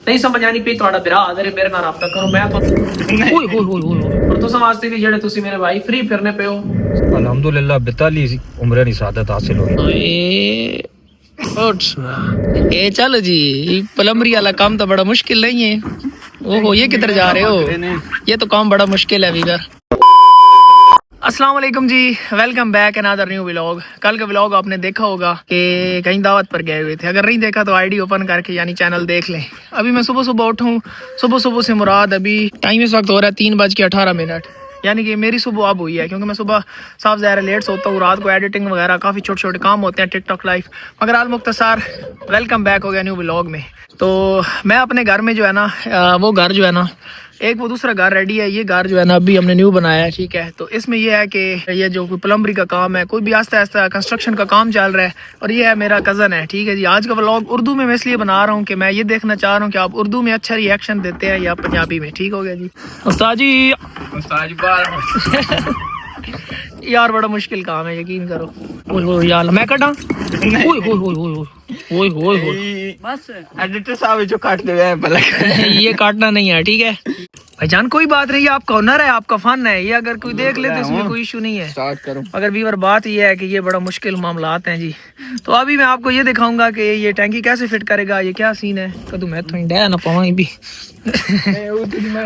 नहीं समझ आनी पई ਤੁਹਾਡਾ ਵੀਰਾ ਆਦਰ ਮੇਰੇ ਨਾਲ ਰਾਬਤਾ ਕਰੋ ਮੈਂ ਤੁਹਾਨੂੰ ਓਏ ਹੋਏ ਹੋਏ ਹੋਏ ਪਰ ਤੁਸੀਂ ਵਾਸਤੇ ਵੀ ਜਿਹੜੇ ਤੁਸੀਂ ਮੇਰੇ ਭਾਈ ਫ੍ਰੀ ਫਿਰਨੇ ਪਏ ਹੋ ਅਲਹਮਦੁਲਿਲਾ 42 ਉਮਰੇ ਦੀ ਸਾਦਤ ਹਾਸਿਲ ਹੋਈ ਓਏ ए चलो जी प्लम्बरी वाला काम तो बड़ा मुश्किल नहीं है। ओहो ये किधर जा रहे हो, ये तो काम बड़ा मुश्किल है वीवर। अस्सलाम वालेकुम जी, welcome back another new vlog. कल का व्लॉग आपने देखा होगा कि कहीं दावत पर गए हुए थे, अगर नहीं देखा तो आईडी ओपन करके यानी चैनल देख लें। अभी मैं सुबह सुबह उठा हूँ, सुबह सुबह से मुराद अभी टाइम इस वक्त हो रहा है 3:18, यानी कि मेरी सुबह अब हुई है क्योंकि मैं सुबह साफ ज़ाहिर लेट सोता हूँ, रात को एडिटिंग वगैरह काफ़ी छोटे छोटे काम होते हैं टिकटॉक लाइव। मगर आल मुख्तसार वेलकम बैक हो गया न्यू व्लॉग में। तो मैं अपने घर में जो है ना वो घर जो है ना एक वो दूसरा घर रेडी है, ये घर जो है ना अभी हमने न्यू बनाया है, ठीक है। तो इसमें ये है कि ये जो कोई प्लम्बरी का काम है, कोई भी आस्ता आस्ता कंस्ट्रक्शन का काम चल रहा है। और ये है मेरा कज़न है, ठीक है जी। आज का व्लॉग उर्दू में मैं इसलिए बना रहा हूँ कि मैं ये देखना चाह रहा हूँ कि आप उर्दू में अच्छा रिएक्शन देते हैं या पंजाबी में। ठीक हो गया जी उस्ताद जी। यार बड़ा मुश्किल काम है, यकीन करो। ओए ओए यार मैं कटा ओए ओए ओए ओए ओए ओए बस एडिटर साहब जो काट दे ये काटना नहीं है, ठीक है भाईजान, कोई बात नहीं, आपका हुनर है, आपका फन है ये, अगर कोई देख ले तो इसमें कोई इशू नहीं है। स्टार्ट करो। अगर व्यूअर बात ये है कि ये बड़ा मुश्किल मामलात हैं जी। तो अभी मैं आपको ये दिखाऊंगा कि ये टैंकी कैसे फिट करेगा, ये क्या सीन है। कदू मैं तो डे ना पावा भी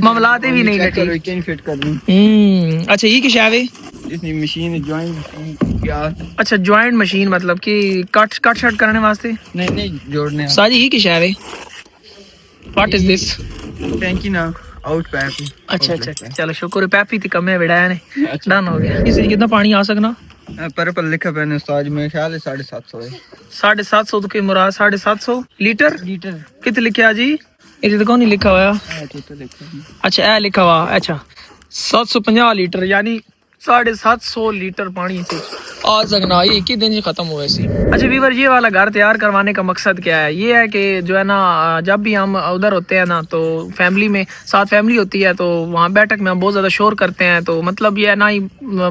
मामलात भी नहीं लगे फिट करनी। अच्छा ये क्या है इसनी मशीन जॉइंट यार। अच्छा जॉइंट मशीन मतलब कि कट शट करने वास्ते नहीं जोड़ने साजी ये क्या है, व्हाट इज दिस टैंकी ना आउट पैप। अच्छा अच्छा चलो शुक्र है, पैप ही थी कम है बेड़ा ने डन हो गया। इसे कितना पानी आ सकना पर लिखा मैंने उस्ताद, मेरे ख्याल है 750 है। 750 तो की मुराद 750 लीटर लीटर कितने लिखा जी, ये तो कौन नहीं लिखा हुआ। अच्छा ए लिखा हुआ, अच्छा 750 लीटर यानी 750 लीटर पानी से आ सकना, ये 21 दिन से खत्म हुआ ऐसे। अच्छा वीवर ये वाला घर तैयार करवाने का मकसद क्या है, ये है कि जो है ना जब भी हम उधर होते हैं ना तो फैमिली में साथ फैमिली होती है तो वहाँ बैठक में हम बहुत ज़्यादा शोर करते हैं, तो मतलब ये है ना ही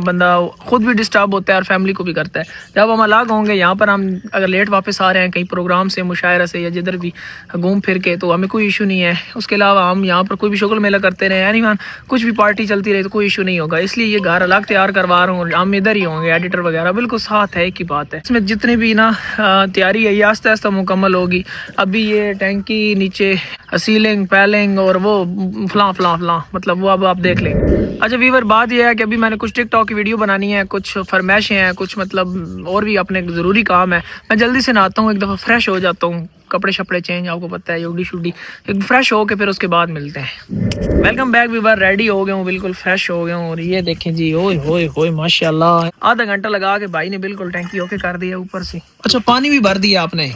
बंदा खुद भी डिस्टर्ब होता है और फैमिली को भी करता है। जब हम अलग होंगे यहाँ पर, हम अगर लेट वापस आ रहे हैं कहीं प्रोग्राम से, मुशायरा से या जिधर भी घूम फिर के, तो हमें कोई इशू नहीं है। उसके अलावा हम यहाँ पर कोई भी शुगल मेला करते रहे, यानी कुछ भी पार्टी चलती रहे तो कोई इशू नहीं होगा। इसलिए ये घर अलग तैयार करवा रहा हूँ, हम इधर ही होंगे, एडिटर वगैरह बिल्कुल साथ है, एक ही बात है। इसमें जितनी भी ना तैयारी है ये आस्ते आस्ते मुकम्मल होगी। अभी ये टैंकी नीचे सीलिंग पैलिंग और वो फलां मतलब वो अब आप देख लेंगे। अच्छा वीवर बात ये है कि अभी मैंने कुछ टिकटॉक की वीडियो बनानी है, कुछ फरमाइशें हैं, कुछ मतलब और भी अपने ज़रूरी काम है। मैं जल्दी से नहाता हूँ, एक दफ़ा फ्रेश हो जाता हूँ, कपड़े शपड़े चेंज, आपको पता है योडी शूडी, एक फ्रेश हो के फिर उसके बाद मिलते हैं। वेलकम बैक वीवर, रेडी हो गया हूँ, बिल्कुल फ्रेश हो गया हूँ। और ये देखें जी, ओए होए होए माशाल्लाह, आधा घंटा लगा के भाई ने बिल्कुल टैंकी ओके कर दिया ऊपर से। अच्छा पानी भी भर दिया आपने,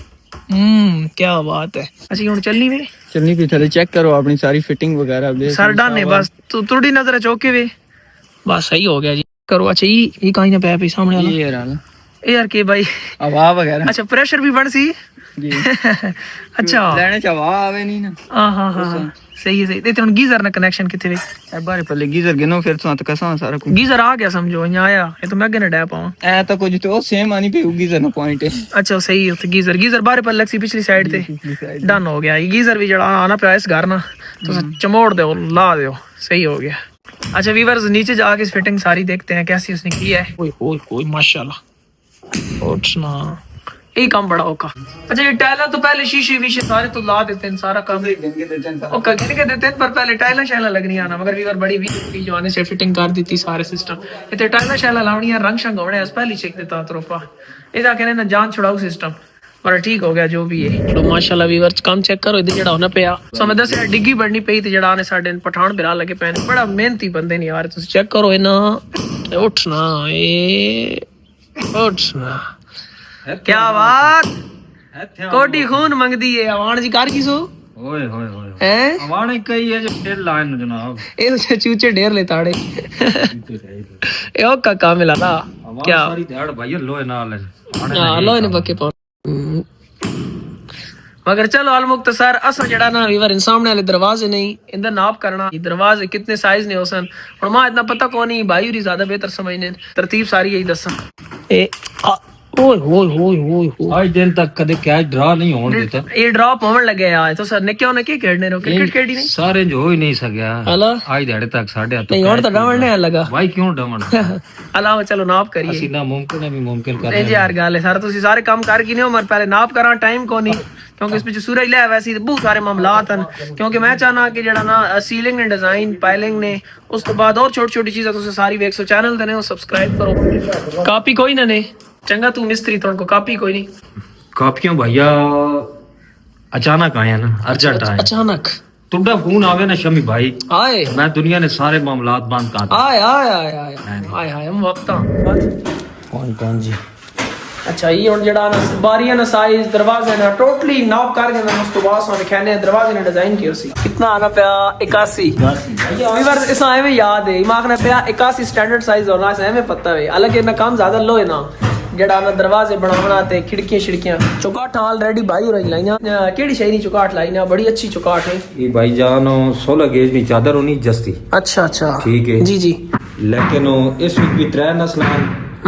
क्या बात है। अच्छा ये चलनी भी थले चेक करो अपनी सारी फिटिंग वगैरह सर डाने बस तो थोड़ी नजर चौके वे बस सही हो गया जी करो। अच्छा ये कहीं ना पैप सामने वाला ये रहा यार के भाई हवा वगैरह। अच्छा प्रेशर भी बढ़ सी जी अच्छा लेने च हवा आवे नहीं ना। हाँ सही है सही। ते हुन गीजर ना कनेक्शन किथे वे ए बारे पहले गीजर गिनो फिर तो कसा सारा कुछ गीजर आ गया समझो, यहाँ आया ये तो मैं अगे ना डै पाऊं ए तो कुछ तो सेम आनी पे गीजर ना पॉइंट है। अच्छा सही है, गीजर बारे पर लग सी पिछली साइड ते डन हो गया। ये गीजर भी जड़ा आना पे इस घर ना तो चमोड़ दो ला दो, सही हो गया। अच्छा व्यूअर्स नीचे जाके इस फिटिंग सारी देखते हैं कैसी उसने की है। ओए ओए ओए माशाल्लाह उठना यही काम बड़ा होगा। अच्छा ये टाइला तो पहले शीशे वीशे सारे तो ला देते हैं, सारा काम गिन के देते हैं, पर पहले टाइला शैला लगनी आना। मगर व्यूअर बड़ी भी जो आने से फिटिंग कर दी थी सारे सिस्टम, इतने टाइला शैला लावनी है, रंग शंग होने पहले चेक देता तरोफा इधर कहने ना जान छुड़ाऊ सिस्टम, पर ठीक हो गया जो भी है। तो माशाल्लाह व्यूअर काम चेक करो, इधर जड़ा होना पिया समय दस डिग्गी बढ़नी पई थी, जड़ा आने साडे पठान बिरा लगे पैने, बड़ा मेहनती बंदे नहीं यार। तुम चेक करो ना उठना ए उठना, क्या बात कोटी खून मंगदी है अवान जी कार किसो ओए होए होए हैं अवान कई है जो ढेर लाइन जनाब ए तो चूचे ढेर ले ताड़े ए ओ का काम मिला ना क्या सारी ध्याड़ भाई लोए नाल है हां लोए ने बके पा। मगर चलो अल मुख्तसर असा जड़ा ना वीवर इन सामने वाले दरवाजे नहीं इंदर नाप करना, ये दरवाजे कितने साइज ने होसन और मां इतना पता को नहीं भाई, ज्यादा बेहतर समझने तरतीब सारी यही दसा ए ओए होए होए होए होए आज दिन तक कदे कैच ड्रा नहीं होने देता ये ड्रॉप होने लगे आज तो सर ने क्यों ना की खेलने रो क्रिकेट खेली नहीं सारे जो हो ही नहीं सकिया अला आज दिहाड़े तक साढ़े हाथ नहीं और तो डावण नहीं लगा भाई क्यों डमन अलावा चलो नाप करिए ਅਸੀਂ ਨਾ ਮੁਮਕਿਨ ਹੈ ਵੀ ਮੁਮਕਿਨ ਕਰ नहीं जी यार गल है सारा तुसी सारे काम कर गिने हो मर पहले नाप करा टाइम को नहीं क्योंकि इस पिछे सूरज लै वैसे बहुत सारे मामलात हैं क्योंकि मैं चाहना कि जेड़ा ना सीलिंग एंड डिजाइन पाइलिंग ने उस तो बाद और छोटी छोटी चीजें तुसी सारी वेख सो चैनल ते ने सब्सक्राइब करो कापी कोई ना ने चंगा तू मिस्त्री तो उनको कापी कोई नहीं ਕਾਪੀਆਂ ਭਈਆ अचानक आया ना अर्जेंट आया अचानक तुमदा फोन आवे ना शमी भाई आए मैं दुनिया ने सारे मामलात बंद कर दिए आए आए आए आए आए आए हम वक्त कौन जी अच्छा ये हुन जेड़ा ना बारियां ना साइज दरवाजे ना टोटली नाप करके ना उस तो बाद सोने कहने दरवाजे ने डिजाइन कियो सी कितना आना पिया 81 वीवर इस आए में याद है दिमाग ने पिया 81 स्टैंडर्ड साइज होना है हमें पता है हालांकि ना काम ज्यादा लो है ना जेड़ा ना दरवाजे बनावना ते खिड़कियां खिड़कियां चौकाट ऑलरेडी भाई हो रही लाइयां केड़ी शई नी चौकाट लाई ना बड़ी अच्छी चौकाट है ये भाईजान 16 गेज की चादर होनी जस्ती अच्छा अच्छा ठीक है जी जी लेकिन इस वीक भी 3 नस्लां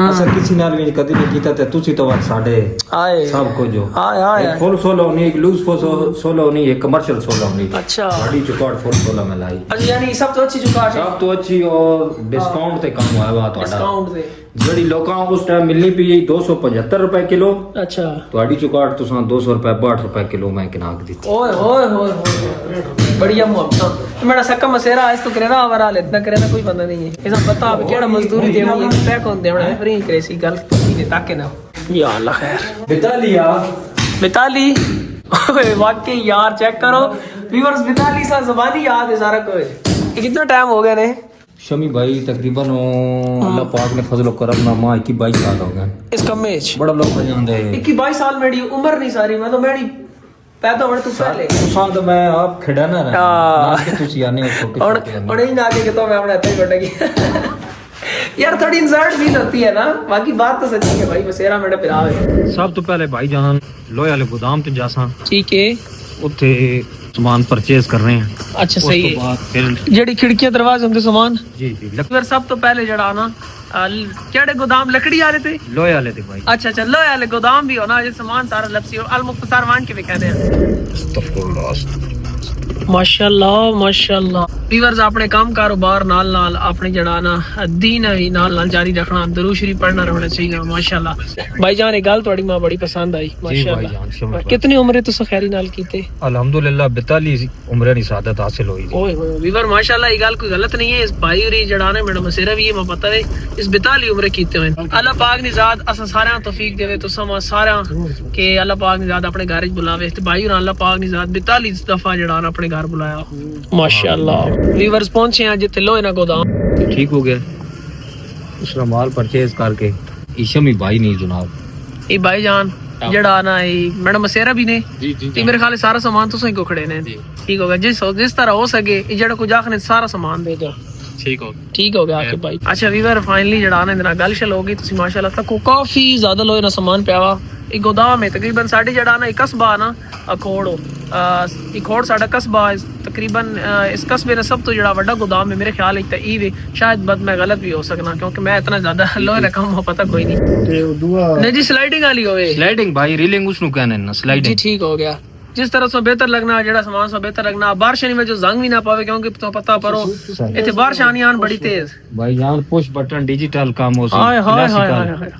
असा किसी नाल भी कदी नहीं कीता ते तुसी तो बात साडे आए सब को जो आए आए एक फुल सोलो होनी एक लूज सोलो होनी एक कमर्शियल सोलो होनी अच्छा बड़ी चौकाट फुल सोलो में लाई अच्छा यानी सब तो अच्छी चौकाट है सब तो अच्छी और डिस्काउंट ते कम हुआ वा तोड़ा डिस्काउंट दे जड़ी लोकां उस टाइम मिलनी पी 275 रुपए किलो अच्छा तोड़ी चौकाट तुसा 200 रुपए 62 रुपए किलो में किनाक दी ओए होए होए होए बढ़िया मुहब्बत मेरा सक्का मसेरा इस तो करेना आवारा ले इतना करेना कोई बंदा नहीं है इसा पता अब केड़ा मजदूरी देनी है तय कौन देवना है फ्री करेसी गल ने ताके ना या अल्लाह खैर बितालिया बिताली ओए वाकई यार चेक करो व्यूअर्स बिताली सा जुबानी याद है सारा कुछ ये कितना टाइम हो गया ने शमी भाई तकरीबन अल्लाह पाक ने फजल करम ना मां 22 साल हो गए इस कमेज बड़ा लोग जानदे 22 साल मेरी उम्र नहीं सारी मैं तो मेरी पैदा होने तू पहले तुसा तो मैं आप खड़ा ना रहा कि तुसी आने छोटे और नहीं आगे के तो मैं अपने हाथ कटेगी यार थोड़ी इंसल्ट फील होती है ना बाकी बात तो सच्ची है भाई बसेरा मेरा पिरा है सब तो पहले भाई जान लोहे वाले गोदाम ते जासा ठीक है उत्थे सामान परचेज कर रहे हैं अच्छा सही उसके बाद फिर जेडी खिड़कियां दरवाजे उनके सामान जी जी फिर सब तो पहले जड़ा ना केड़े गोदाम लकड़ी वाले थे लोहे वाले थे भाई अच्छा अच्छा लोहे वाले गोदाम भी होना जो सामान सारा लपसी और अल मुख्तसार मान के भी कहते हैं माशाल्लाह माशाल्लाह व्यूअर्स अपने काम कारोबार नाल नाल अपने जड़ा ना दीन भी नाल नाल जारी रखना दरूद शरीफ पढ़ना रहना चाहिए माशाल्लाह भाईजान एक गल थोड़ी मां बड़ी पसंद आई माशाल्लाह कितनी उम्र तुस खैरी नाल कीते अल्हम्दुलिल्लाह 42 उम्र नी सादत हासिल हुई ओए होए व्यूअर माशाल्लाह ये गल कोई गलत नहीं है इस भाई और जड़ा ने मेरा मसेरा भी है मैं पता है इस 42 उम्र कीते हुए अल्लाह पाक ने ज़ात असा सारा तौफीक देवे तो समा सारा के अल्लाह पाक ने ज़ात अपने घर बुलावे ते भाई और अल्लाह पाक ने ज़ात 42 दफा जड़ा अपने घर बुलाया माशाल्लाह व्यूअर्स पहुंचे हैं जिथे लोहे ना गोदाम ठीक हो गया उसका माल परचेज करके ईशमी भाई नहीं जनाब ये भाईजान जड़ा ना ये मैडम मसेरा भी ने ते मेरे ख्याल सारा सामान तो सही को खड़े ने ठीक हो गया जिस तरह हो सके ये जड़ा कुछ आखने सारा सामान दे दो ठीक हो गया आके भाई अच्छा वीवर फाइनली जड़ा ने इतना गल शल होगी तुसी माशाल्लाह तक काफी ज्यादा लोहे ना सामान पियावा एक गोदाम है तकरीबन साढ़े जड़ा ना एक कस्बा ना अखोड़ इखोड़ साडा कस्बा तकरीबन इस कस्बे ने सब तो जड़ा वड्डा गोदाम है मेरे ख्याल है ई शायद बद मैं गलत भी हो सकना क्योंकि मैं इतना ज्यादा लोहे रकम हो पता कोई नहीं जी स्लाइडिंग वाली होवे स्लाइडिंग भाई रीलिंग उसनु कहने ना स्लाइडिंग जी ठीक हो गया जिस तरह से बेहतर लगना जड़ा सामान से बेहतर लगना बारिश में जो जंग भी ना पावे क्योंकि तो पता परो इथे बारिश आनी आन बड़ी तेज भाई जान पुश बटन डिजिटल काम हो हाय हाय हाय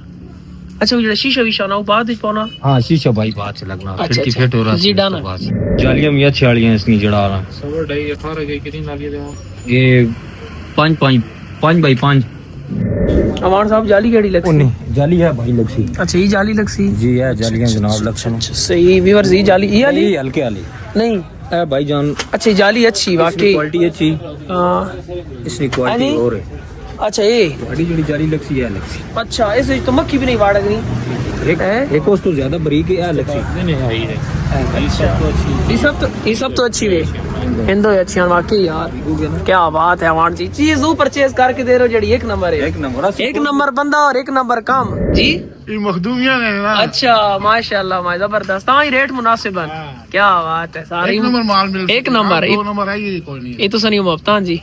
अच्छा वो शीशा वीशा ना बाद ही पाना हां शीशा भाई बाद से लगना खिड़की फिट हो रहा जी डाना जालियां भी अच्छी वाली हैं इसकी जड़ा रहा सवर ढाई 18 की कितनी नाली दे ये 5 बाई 5 अमान साहब जाली केड़ी लगसी जाली है भाई लगसी अच्छा ये जाली लगसी जी है जालियां जनाब लगसन सही व्यूअर्स ये जाली ये वाली हल्के वाली नहीं ए भाई जान अच्छा जाली अच्छी वाकई क्वालिटी अच्छी हां इसकी क्वालिटी और है अच्छा ये बड़ी जड़ी जाली लगसी है लगसी अच्छा इस तो मक्खी भी नहीं वाड़े नहीं एक उस तो ज्यादा बारीक है लगसी नहीं आई है ये सब तो अच्छी वे हिंदो अच्छी वाकई यार क्या बात है अमान जी चीज परचेज करके दे रहे हो जड़ी एक नंबर है एक नंबर बंदा और एक नंबर काम जी ये मखदूमिया ने ना अच्छा माशाल्लाह माय जबरदस्त हां रेट मुनासिब है क्या बात है सारी एक नंबर माल मिल एक नंबर 2 नंबर है ये कोई नहीं ये तो सनी मुफ्ता जी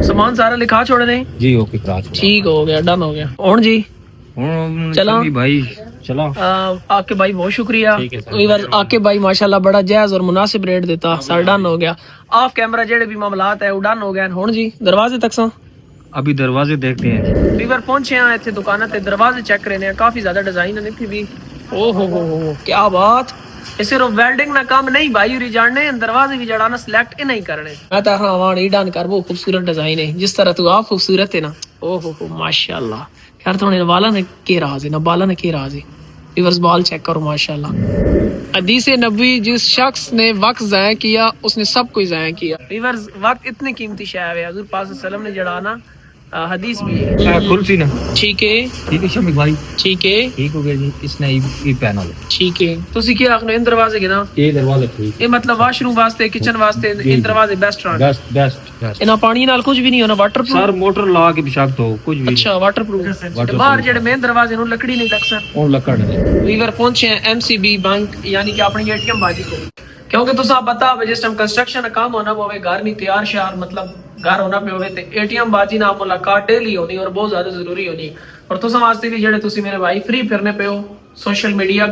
सामान सारा लिखा छोड़ दे जी ओके क्राच ठीक हो गया डन हो गया और जी चलो भाई चलो आके भाई बहुत शुक्रिया ठीक है सर। वीवर आके भाई माशाल्लाह बड़ा जायज और मुनासिब रेट देता सर डन हो गया ऑफ कैमरा जेडे भी मामलात है वो डन हो गए हुन जी दरवाजे तक सो अभी दरवाजे देखते हैं वीवर पहुंचे हैं इतने दुकान ते दरवाजे चेक करने हैं काफी ज्यादा डिजाइन है इतनी भी ओ हो क्या बात ये सिर्फ वेल्डिंग ना काम नहीं भाई उरी जानने दरवाजे भी जड़ाना सिलेक्ट ही नहीं करने मैं तो हाँ वहाँ ही डन कर वो खूबसूरत डिजाइन है जिस तरह तू आप खूबसूरत है ना ओ हो माशाल्लाह यार थोड़े बाला ने के राज है ना बाला ने के राज है रिवर्स बॉल चेक करो माशाल्लाह हदीस नबी जिस शख्स ने वक्त ज़ाया किया उसने सब कुछ ज़ाया किया रिवर्स वक्त इतने कीमती शय है हजूर पाक सल्लल्लाहु अलैहि वसल्लम ने जड़ाना हदीस भी है कुर्सी ना ठीक है शमीक भाई ठीक है ठीक हो गया जी इसने ये पहना लो ठीक है ਤੁਸੀਂ ਕੀ ਆਖਨੇ इन दरवाजे के ना ये दरवाजा ठीक ਇਹ ਮਤਲਬ ਵਾਸ਼ਰੂਮ ਵਾਸਤੇ ਕਿਚਨ ਵਾਸਤੇ इन दरवाजे बेस्ट रहਣ बेस्ट बेस्ट बेस्ट ਇਹਨਾਂ ਪਾਣੀ ਨਾਲ ਕੁਝ ਵੀ ਨਹੀਂ ਹੋਣਾ ਵਾਟਰਪ੍ਰੂਫ सर मोटर ला के बिशाक तो कुछ भी ਅੱਛਾ ਵਾਟਰਪ੍ਰੂਫ ਬਾਹਰ ਜਿਹੜੇ ਮੇਨ ਦਰਵਾਜ਼ੇ ਨੂੰ ਲੱਕੜੀ ਨਹੀਂ ਲੱਗ ਸਕਦੀ और लकड़ नहीं वीवर पहुंचे हैं एमसीबी बैंक यानी कि अपनी एटीएम बाजी को क्योंकि तुसा पता है जिस टाइम कंस्ट्रक्शन का काम होना पवे घर नहीं तैयार श्यार मतलब घर होना पे होवे ते एटीएम बाजी नाल मुलाकात डेली होनी और बहुत ज्यादा जरूरी होनी और तुसा वास्ते भी जेड़े तुसी मेरे भाई फ्री फिरने पे हो सोशल मीडिया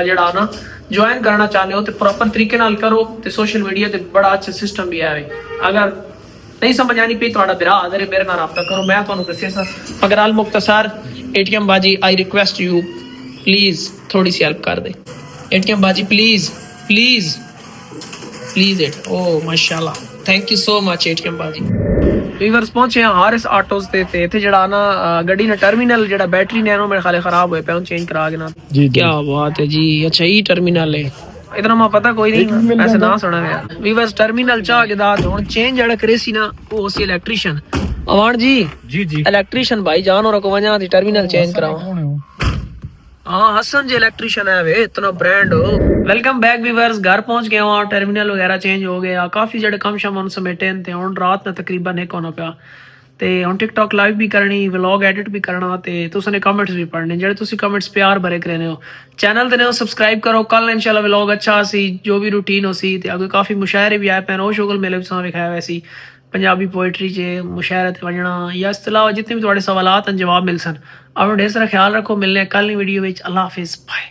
जेड़ा ना ज्वाइन करना चाहते हो तो प्रॉपर तरीके नाल करो ते सोशल मीडिया ते बड़ा अच्छा सिस्टम भी है अगर नहीं समझ आनी पई ਤੁਹਾਡਾ ਭਰਾ ਹਾਜ਼ਰ ਹੈ ਮੇਰੇ ਨਾਲ ਰਾਬਤਾ ਕਰੋ ਮੈਂ ਤੁਹਾਨੂੰ ਦੱਸਿਆ ਸਾਂ ਮਗਰ ਅਲ ਮੁਖਤਸਰ एटीएम बाजी आई रिक्वेस्ट यू प्लीज थोड़ी सी हेल्प कर दे एटीएम बाजी प्लीज प्लीज प्लीज इट ओ माशाल्लाह thank you so much ATM बाजी वीवर्स पहुंचे हैं हारिस ऑटोज ते इथे जड़ा ना गड्डी ना टर्मिनल जड़ा बैटरी ने मेरे ख्याल खराब हुए पे चेंज करा के ना जी क्या बात है जी अच्छा ये टर्मिनल है इतना मैं पता कोई नहीं ऐसे ना सुना है वीवर्स टर्मिनल चाह के दाद हुन चेंज जड़ा करेसी ना वो सी इलेक्ट्रीशियन अवान जी जी इलेक्ट्रीशियन भाई जान और को वजह दी टर्मिनल चेंज कराओ हाँ हसन जी इलेक्ट्रीशियन है वे इतना ब्रांड हो वेलकम बैक व्यूअर्स घर पहुंच गए वहाँ टर्मिनल वगैरह चेंज हो गया काफी जड़े कम शम उन समेटे ते हुन रात ना तकरीबन एक होना पिया ते हुन टिकटॉक लाइव भी करनी व्लॉग एडिट भी करना ते तुसने कमेंट्स भी पढ़ने जेड़े तुसी कमेंट्स प्यार भरे करने हो चैनल ते ने सब्सक्राइब करो कल इंशाल्लाह व्लॉग अच्छा सी जो भी रूटीन हो सी ते अगे काफी मुशायरे भी आए पैन ओ शोगल मेले भी विखाया वैसी पंजाबी पोइट्री च मुशायरे ते वजना या इस अलावा जितने भी थोड़े सवालात जवाब मिल सन अपना ढेर सारा ख्याल रखो मिलने कल वीडियो में अल्लाह हाफिज बाय।